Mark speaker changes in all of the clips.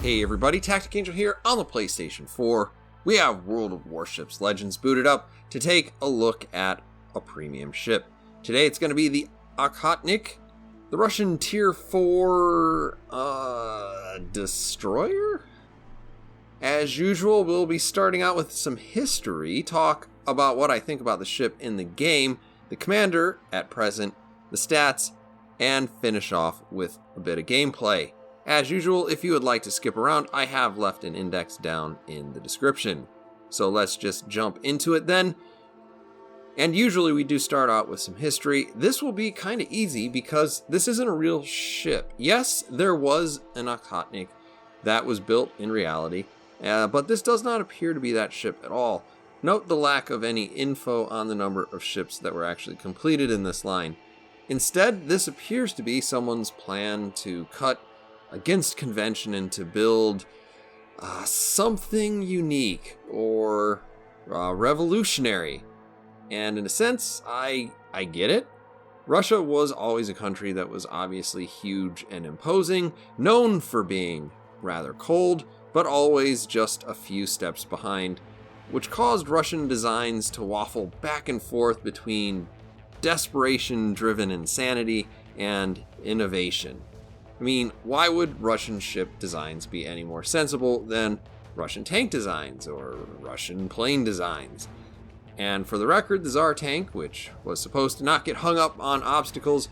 Speaker 1: Hey everybody, TacticAngel here on the PlayStation 4. We have World of Warships Legends booted up to take a look at a premium ship. Today it's going to be the Okhotnik, the Russian Tier 4 destroyer? As usual, we'll be starting out with some history, talk about what I think about the ship in the game, the commander at present, the stats, and finish off with a bit of gameplay. As usual, if you would like to skip around, I have left an index down in the description. So let's just jump into it then. And usually we do start out with some history. This will be kind of easy because this isn't a real ship. Yes, there was an Okhotnik that was built in reality, but this does not appear to be that ship at all. Note the lack of any info on the number of ships that were actually completed in this line. Instead, this appears to be someone's plan to cut against convention and to build something unique or revolutionary. And in a sense, I get it. Russia was always a country that was obviously huge and imposing, known for being rather cold, but always just a few steps behind, which caused Russian designs to waffle back and forth between desperation-driven insanity and innovation. I mean, why would Russian ship designs be any more sensible than Russian tank designs or Russian plane designs? And for the record, the Tsar tank, which was supposed to not get hung up on obstacles,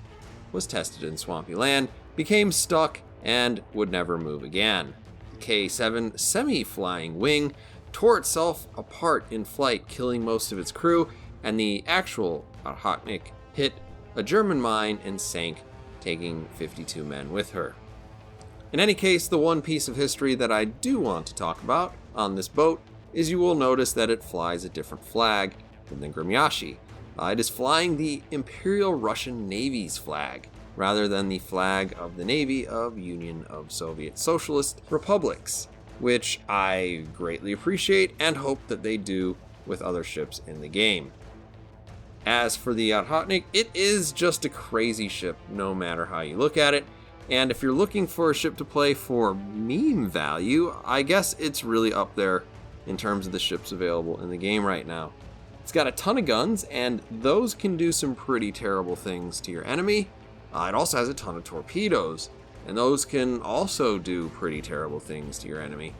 Speaker 1: was tested in swampy land, became stuck, and would never move again. The K-7 semi-flying wing tore itself apart in flight, killing most of its crew, and the actual Okhotnik hit a German mine and sank, taking 52 men with her. In any case, the one piece of history that I do want to talk about on this boat is you will notice that it flies a different flag than the Grimyashi. It is flying the Imperial Russian Navy's flag, rather than the flag of the Navy of Union of Soviet Socialist Republics, which I greatly appreciate and hope that they do with other ships in the game. As for the Okhotnik, it is just a crazy ship, no matter how you look at it. And if you're looking for a ship to play for meme value, I guess it's really up there in terms of the ships available in the game right now. It's got a ton of guns, and those can do some pretty terrible things to your enemy. It also has a ton of torpedoes, and those can also do pretty terrible things to your enemy.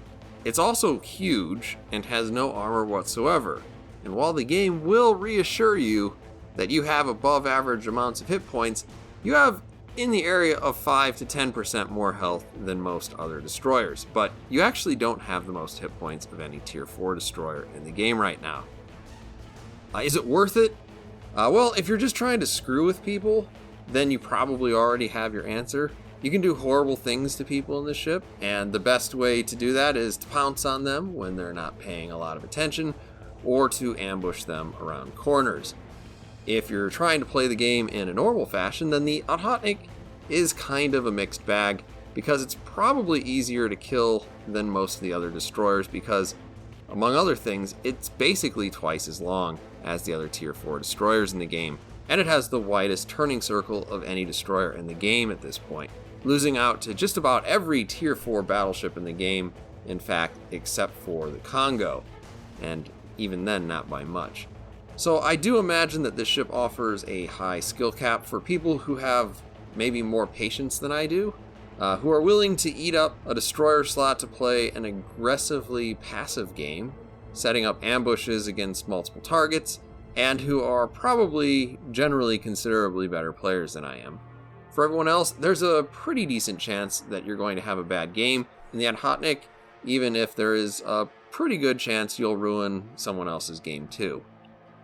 Speaker 1: It's also huge and has no armor whatsoever. And while the game will reassure you that you have above average amounts of hit points, you have in the area of 5 to 10% more health than most other destroyers, but you actually don't have the most hit points of any tier 4 destroyer in the game right now. Is it worth it? Well, if you're just trying to screw with people, then you probably already have your answer. You can do horrible things to people in this ship, and the best way to do that is to pounce on them when they're not paying a lot of attention, or to ambush them around corners. If you're trying to play the game in a normal fashion, then the Okhotnik is kind of a mixed bag, because it's probably easier to kill than most of the other destroyers because, among other things, it's basically twice as long as the other tier 4 destroyers in the game, and it has the widest turning circle of any destroyer in the game at this point, losing out to just about every tier 4 battleship in the game, in fact, except for the Congo, and even then not by much. So I do imagine that this ship offers a high skill cap for people who have maybe more patience than I do, who are willing to eat up a destroyer slot to play an aggressively passive game, setting up ambushes against multiple targets, and who are probably generally considerably better players than I am. For everyone else, there's a pretty decent chance that you're going to have a bad game in the Okhotnik, even if there is a pretty good chance you'll ruin someone else's game too.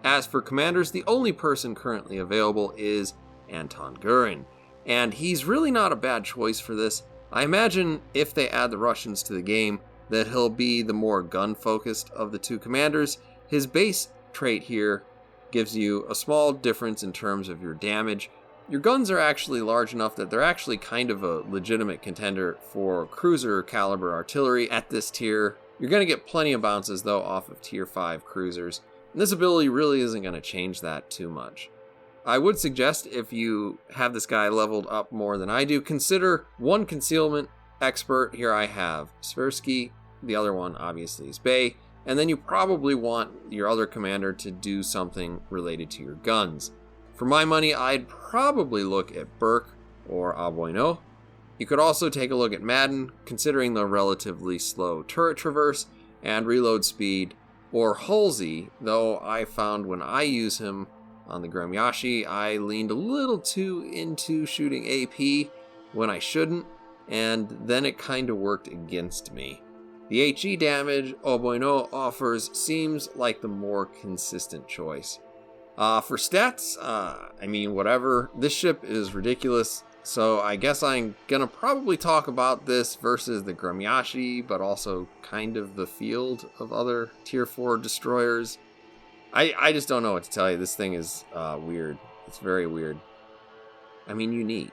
Speaker 1: As for commanders, the only person currently available is Anton Gurin, and he's really not a bad choice for this. I imagine if they add the Russians to the game, that he'll be the more gun-focused of the two commanders. His base trait here gives you a small difference in terms of your damage. Your guns are actually large enough that they're actually kind of a legitimate contender for cruiser caliber artillery at this tier. You're going to get plenty of bounces though off of tier 5 cruisers, and this ability really isn't going to change that too much. I would suggest if you have this guy leveled up more than I do, consider 1 concealment expert, here I have Sversky. The other one, obviously, is Bay. And then you probably want your other commander to do something related to your guns. For my money, I'd probably look at Burke or Abueno. You could also take a look at Madden, considering the relatively slow turret traverse and reload speed, or Halsey, though I found when I use him on the Gremyashi, I leaned a little too into shooting AP when I shouldn't, and then it kind of worked against me. The HE damage Abueno offers seems like the more consistent choice. For stats, I mean, whatever. This ship is ridiculous, so I guess I'm gonna probably talk about this versus the Gremyashi, but also kind of the field of other tier 4 destroyers. I just don't know what to tell you. This thing is weird. It's very weird. I mean, unique.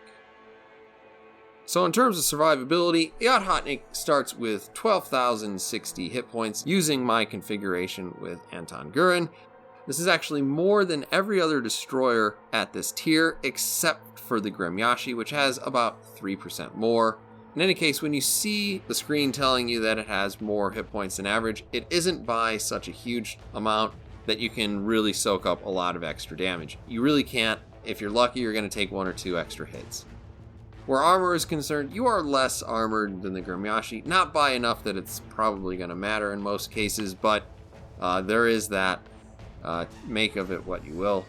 Speaker 1: So in terms of survivability, the Okhotnik starts with 12,060 hit points using my configuration with Anton Gurin. This is actually more than every other destroyer at this tier, except for the Gremyashi, which has about 3% more. In any case, when you see the screen telling you that it has more hit points than average, it isn't by such a huge amount that you can really soak up a lot of extra damage. You really can't. If you're lucky, you're going to take 1 or 2 extra hits. Where armor is concerned, you are less armored than the Gremyashi, not by enough that it's probably going to matter in most cases, but there is that. Make of it what you will.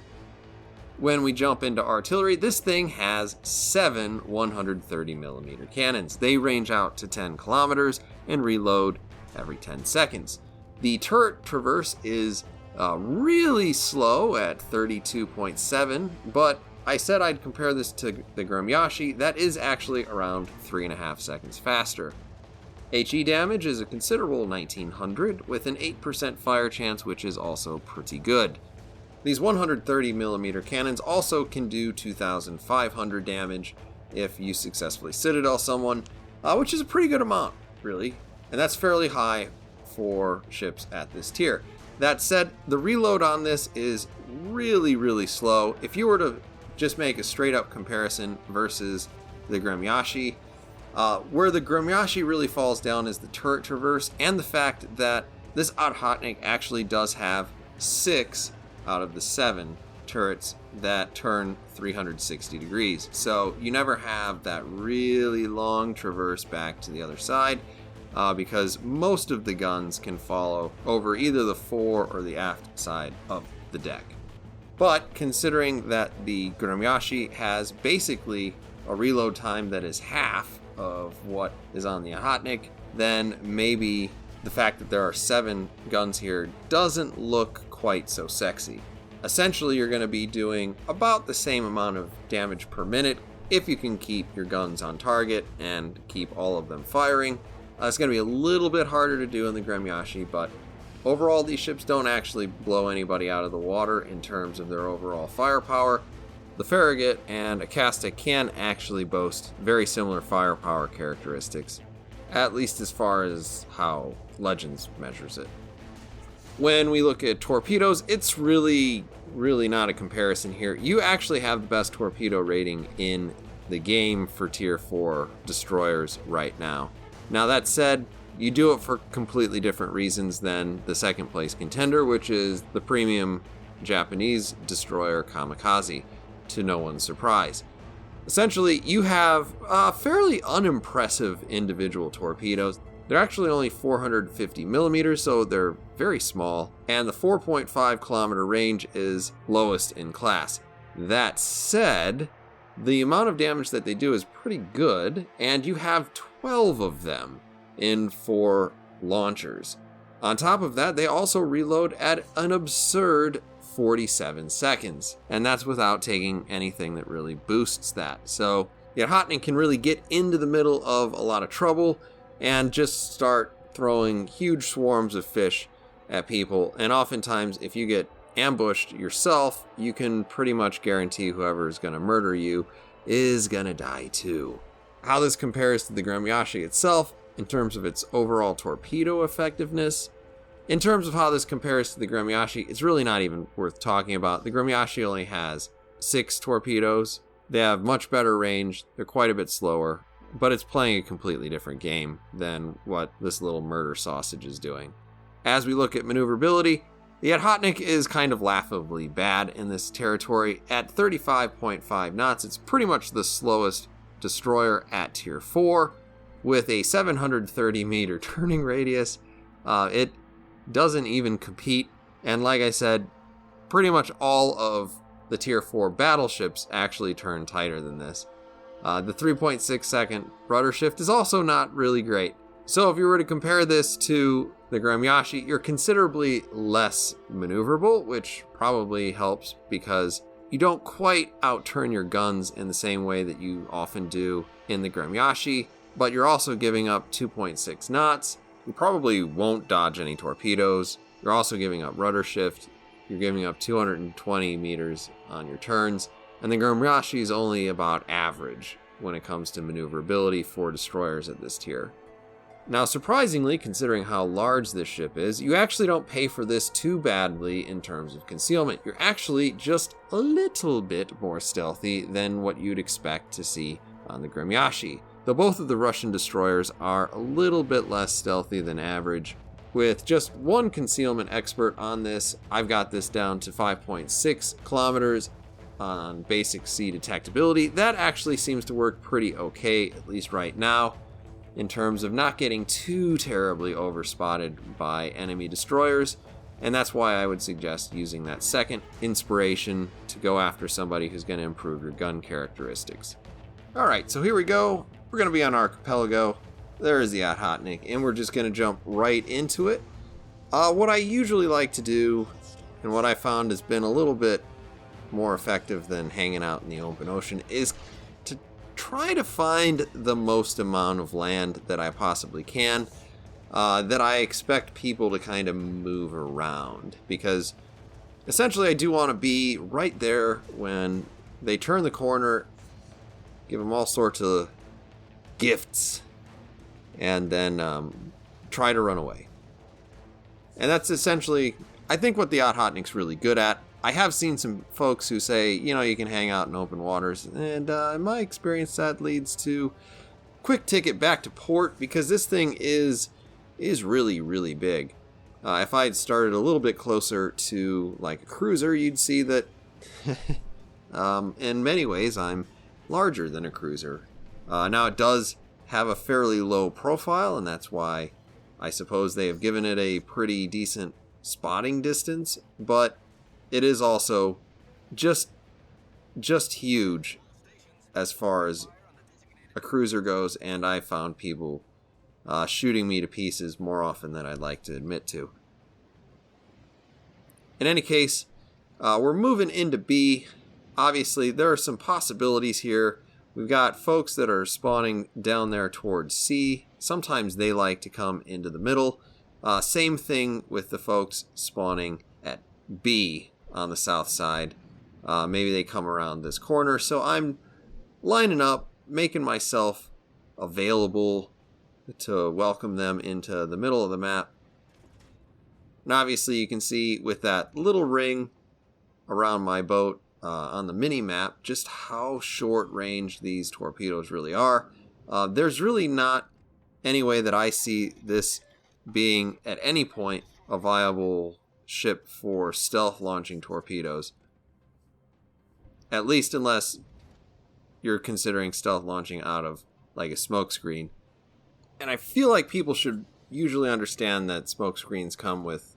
Speaker 1: When we jump into artillery, this thing has 7 130mm cannons. They range out to 10 kilometers and reload every 10 seconds. The turret traverse is really slow at 32.7, but I said I'd compare this to the Gremyashi. That is actually around 3.5 seconds faster. HE damage is a considerable 1900 with an 8% fire chance, which is also pretty good. These 130mm cannons also can do 2,500 damage if you successfully citadel someone, which is a pretty good amount, really. And that's fairly high for ships at this tier. That said, the reload on this is really, really slow. If you were to just make a straight up comparison versus the Gremyashi, where the Gremyashi really falls down is the turret traverse and the fact that this Okhotnik actually does have 6 out of the 7 turrets that turn 360 degrees. So you never have that really long traverse back to the other side because most of the guns can follow over either the fore or the aft side of the deck. But considering that the Gremyashi has basically a reload time that is half of what is on the Okhotnik, then maybe the fact that there are 7 guns here doesn't look quite so sexy. Essentially, you're going to be doing about the same amount of damage per minute if you can keep your guns on target and keep all of them firing. It's going to be a little bit harder to do in the Gremyashi, but overall, these ships don't actually blow anybody out of the water in terms of their overall firepower. The Farragut and Acasta can actually boast very similar firepower characteristics, at least as far as how Legends measures it. When we look at torpedoes, it's really not a comparison here. You actually have the best torpedo rating in the game for tier 4 destroyers right now. Now that said, you do it for completely different reasons than the second place contender, which is the premium Japanese destroyer Kamikaze, to no one's surprise. Essentially, you have fairly unimpressive individual torpedoes. They're actually only 450 millimeters, so they're very small, and the 4.5 kilometer range is lowest in class. That said, the amount of damage that they do is pretty good, and you have 12 of them in 4 launchers. On top of that, they also reload at an absurd 47 seconds, and that's without taking anything that really boosts that. So the Okhotnik can really get into the middle of a lot of trouble and just start throwing huge swarms of fish at people, and oftentimes if you get ambushed yourself, you can pretty much guarantee whoever is going to murder you is going to die too. How this compares to the Gremyashi itself in terms of its overall torpedo effectiveness, in terms of how this compares to the Gremyashi, it's really not even worth talking about. The Gremyashi only has 6 torpedoes. They have much better range. They're quite a bit slower. but it's playing a completely different game than what this little murder sausage is doing. As we look at maneuverability, the Okhotnik is kind of laughably bad in this territory. At 35.5 knots, it's pretty much the slowest destroyer at tier 4 with a 730 meter turning radius. It doesn't even compete, and like I said, pretty much all of the tier 4 battleships actually turn tighter than this. The 3.6 second rudder shift is also not really great. So if you were to compare this to the Gremyashi, you're considerably less maneuverable, which probably helps because you don't quite outturn your guns in the same way that you often do in the Gremyashi, but you're also giving up 2.6 knots. You probably won't dodge any torpedoes. You're also giving up rudder shift. You're giving up 220 meters on your turns. And the Gremyashi is only about average when it comes to maneuverability for destroyers at this tier. Now, surprisingly, considering how large this ship is, you actually don't pay for this too badly in terms of concealment. You're actually just a little bit more stealthy than what you'd expect to see on the Gremyashi. Though both of the Russian destroyers are a little bit less stealthy than average. With just one concealment expert on this, I've got this down to 5.6 kilometers on basic sea detectability. That actually seems to work pretty okay, at least right now, in terms of not getting too terribly overspotted by enemy destroyers, and that's why I would suggest using that second inspiration to go after somebody who's going to improve your gun characteristics. Alright, so here we go. We're going to be on Archipelago. There is the Okhotnik, and we're just going to jump right into it. What I usually like to do, and what I found has been a little bit more effective than hanging out in the open ocean, is to try to find the most amount of land that I possibly can, that I expect people to kind of move around, because essentially I do want to be right there when they turn the corner, give them all sorts of gifts, and then try to run away. And that's essentially, I think, what the Okhotnik's really good at. I have seen some folks who say, you know, you can hang out in open waters, and in my experience that leads to quick ticket back to port, because this thing is really, really big. If I had started a little bit closer to like a cruiser, you'd see that in many ways I'm larger than a cruiser. Now it does have a fairly low profile, and that's why I suppose they have given it a pretty decent spotting distance, but it is also just huge as far as a cruiser goes, and I found people shooting me to pieces more often than I'd like to admit to. In any case, we're moving into B. Obviously, there are some possibilities here. We've got folks that are spawning down there towards C. Sometimes they like to come into the middle. Same thing with the folks spawning at B on the south side. Maybe they come around this corner. So I'm lining up, making myself available to welcome them into the middle of the map. And obviously you can see with that little ring around my boat on the mini map just how short range these torpedoes really are. There's really not any way that I see this being at any point a viable ship for stealth launching torpedoes. At least unless you're considering stealth launching out of like a smokescreen. And I feel like people should usually understand that smokescreens come with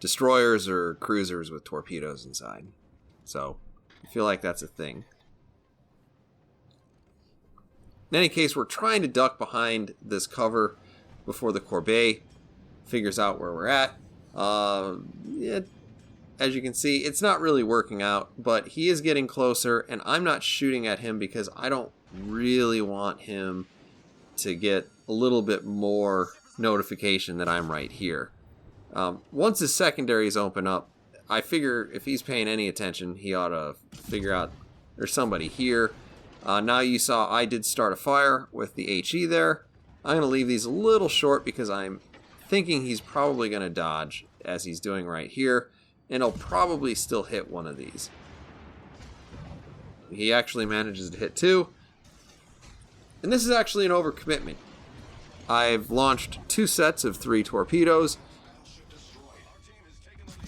Speaker 1: destroyers or cruisers with torpedoes inside. So I feel like that's a thing. In any case, we're trying to duck behind this cover before the Corbeil figures out where we're at. As you can see, it's not really working out, but he is getting closer, and I'm not shooting at him because I don't really want him to get a little bit more notification that I'm right here. Once his secondaries open up, I figure if he's paying any attention, he ought to figure out there's somebody here. Now you saw I did start a fire with the HE there. I'm going to leave these a little short because I'm thinking he's probably going to dodge as he's doing right here, and he'll probably still hit one of these. He actually manages to hit two. And this is actually an overcommitment. I've launched 2 sets of 3 torpedoes,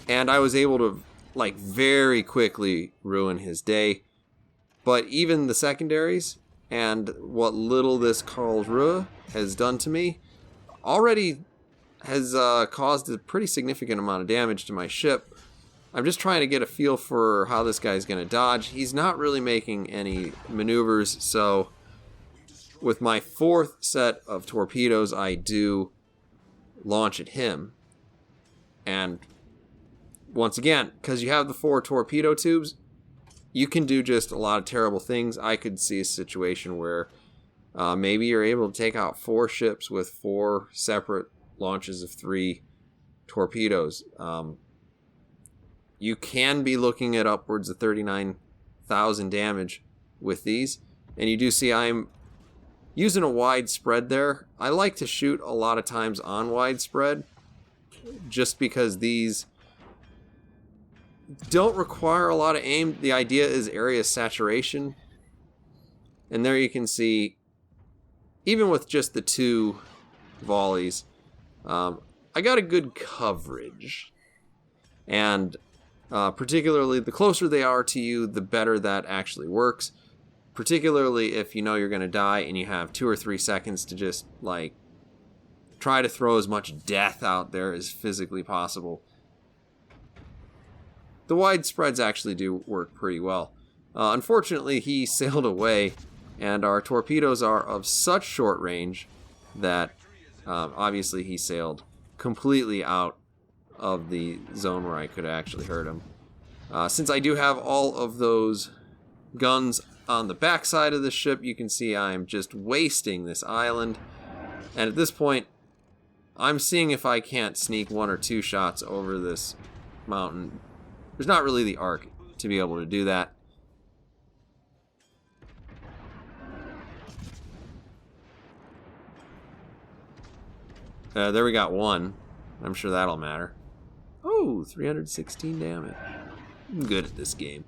Speaker 1: and I was able to, like, very quickly ruin his day. But even the secondaries, and what little this Karlsruhe has done to me, already has caused a pretty significant amount of damage to my ship. I'm just trying to get a feel for how this guy's going to dodge. He's not really making any maneuvers, so with my 4th set of torpedoes, I do launch at him. And once again, because you have the 4 torpedo tubes, you can do just a lot of terrible things. I could see a situation where maybe you're able to take out 4 ships with 4 separate launches of 3 torpedoes. You can be looking at upwards of 39,000 damage with these. And you do see I'm using a wide spread there. I like to shoot a lot of times on widespread just because these don't require a lot of aim. The idea is area saturation. And there you can see, even with just the 2 volleys, I got a good coverage. And particularly the closer they are to you, the better that actually works. Particularly if you know you're going to die and you have 2 or 3 seconds to just, like, try to throw as much death out there as physically possible. The wide spreads actually do work pretty well. Unfortunately, he sailed away, and our torpedoes are of such short range that obviously he sailed completely out of the zone where I could actually hurt him. Since I do have all of those guns on the back side of the ship, you can see I'm just wasting this island. And at this point, I'm seeing if I can't sneak 1 or 2 shots over this mountain. There's not really the arc to be able to do that. There we got 1. I'm sure that'll matter. Oh, 316 damage. I'm good at this game.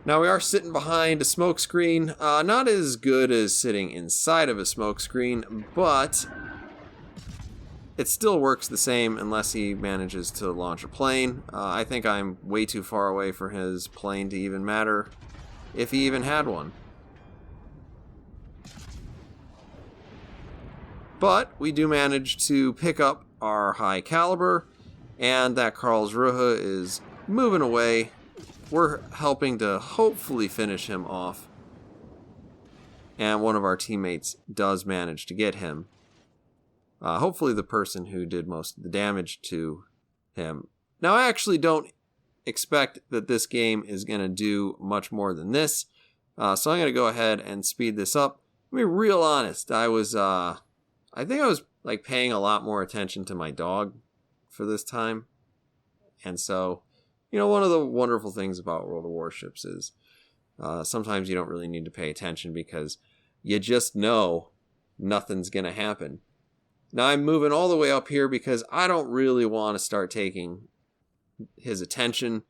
Speaker 1: Now we are sitting behind a smoke screen. Not as good as sitting inside of a smoke screen, but it still works the same unless he manages to launch a plane. I think I'm way too far away for his plane to even matter, if he even had one. But we do manage to pick up our high caliber, and that Karlsruhe is moving away. We're helping to hopefully finish him off. And one of our teammates does manage to get him. Hopefully the person who did most of the damage to him. Now, I actually don't expect that this game is going to do much more than this. So I'm going to go ahead and speed this up. To be real honest, I think I was like paying a lot more attention to my dog for this time. And so, you know, one of the wonderful things about World of Warships is sometimes you don't really need to pay attention because you just know nothing's going to happen. Now I'm moving all the way up here because I don't really want to start taking his attention.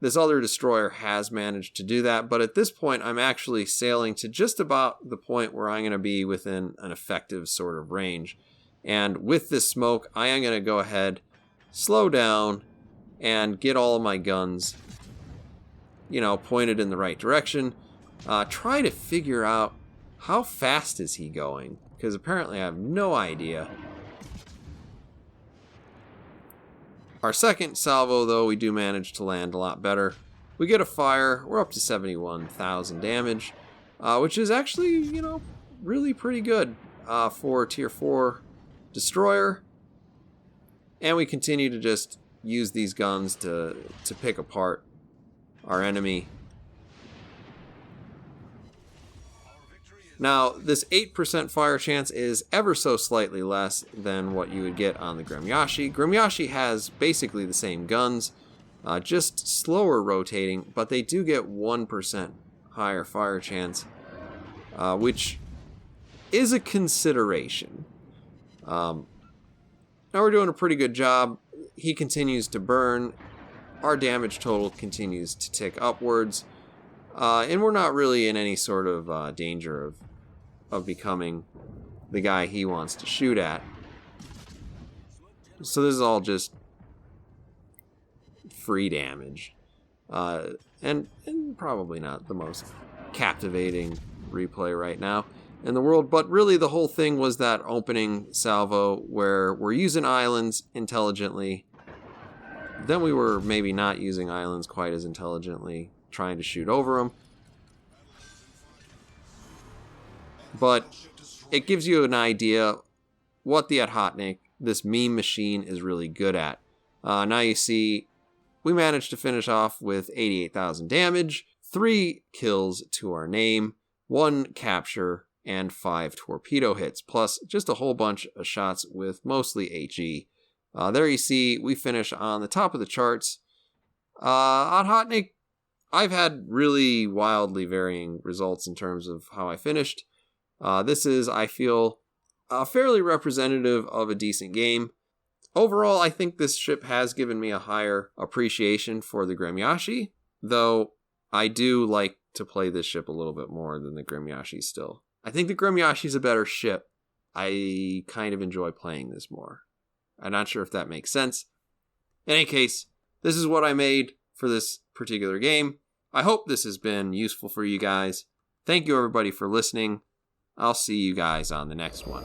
Speaker 1: This other destroyer has managed to do that, but at this point I'm actually sailing to just about the point where I'm going to be within an effective sort of range. And with this smoke, I am going to go ahead, slow down, and get all of my guns, you know, pointed in the right direction. Try to figure out how fast is he going, because apparently I have no idea. Our second salvo, though, we do manage to land a lot better. We get a fire. We're up to 71,000 damage, which is actually, you know, really pretty good for Tier 4 destroyer. And we continue to just use these guns to pick apart our enemy. Now, this 8% fire chance is ever so slightly less than what you would get on the Gremyashi. Gremyashi has basically the same guns, just slower rotating, but they do get 1% higher fire chance, which is a consideration. Now we're doing a pretty good job. He continues to burn. Our damage total continues to tick upwards. And we're not really in any sort of danger of becoming the guy he wants to shoot at. So this is all just free damage. And probably not the most captivating replay right now in the world, but really the whole thing was that opening salvo where we're using islands intelligently. Then we were maybe not using islands quite as intelligently, trying to shoot over them. But it gives you an idea what the Okhotnik, this meme machine, is really good at. Now you see, we managed to finish off with 88,000 damage, 3 kills to our name, 1 capture, and 5 torpedo hits, plus just a whole bunch of shots with mostly HE. There you see, we finish on the top of the charts. Okhotnik, I've had really wildly varying results in terms of how I finished. This is, I feel, fairly representative of a decent game. Overall, I think this ship has given me a higher appreciation for the Gremyashi, though I do like to play this ship a little bit more than the Gremyashi still. I think the Gremyashi is a better ship. I kind of enjoy playing this more. I'm not sure if that makes sense. In any case, this is what I made for this particular game. I hope this has been useful for you guys. Thank you everybody for listening. I'll see you guys on the next one.